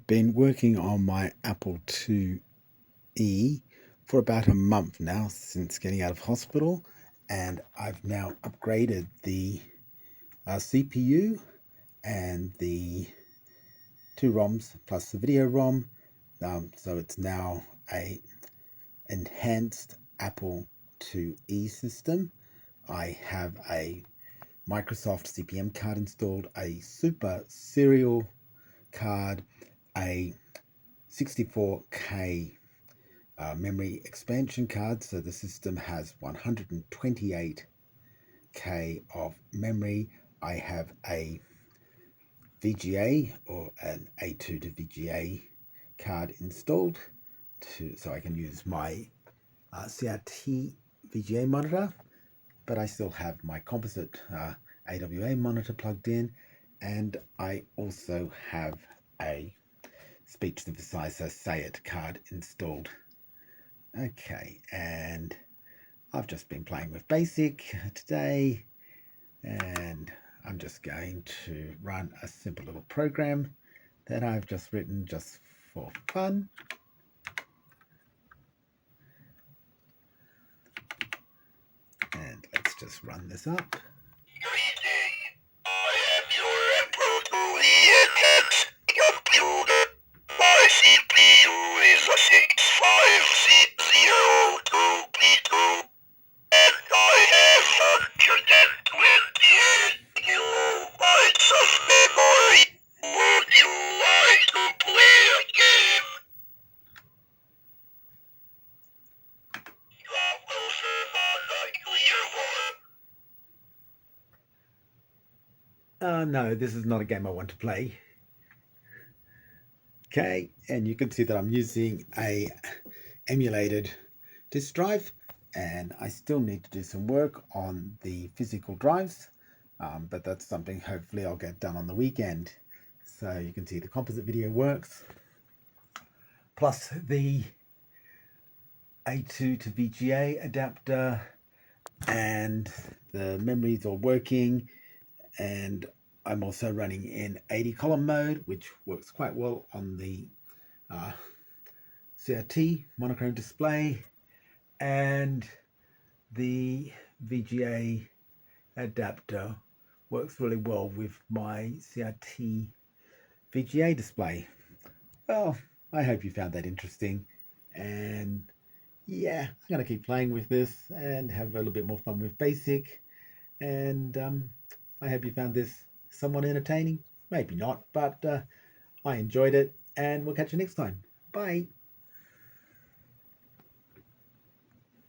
been working on my Apple IIe for about a month now since getting out of hospital, and I've now upgraded the CPU and the two ROMs plus the video ROM, so it's now a enhanced Apple IIe system. I have a Microsoft CPM card installed, a Super Serial card, a 64K memory expansion card, so the system has 128K of memory. I have a VGA or an A2VGA card installed so I can use my CRT VGA monitor, but I still have my composite AWA monitor plugged in, and I also have a speech synthesizer SAYIT card installed. Okay, and I've just been playing with BASIC today, and I'm just going to run a simple little program that I've just written just for fun. And let's just run this up. No, this is not a game I want to play. Okay, and you can see that I'm using a emulated disk drive, and I still need to do some work on the physical drives, but that's something hopefully I'll get done on the weekend. So you can see the composite video works, plus the A2 to VGA adapter, and the memories are working, and I'm also running in 80 column mode, which works quite well on the CRT monochrome display, and the VGA adapter works really well with my CRT VGA display. Well, I hope you found that interesting, and yeah, I'm going to keep playing with this and have a little bit more fun with BASIC, and I hope you found this somewhat entertaining. Maybe not, but I enjoyed it, and we'll catch you next time. Bye.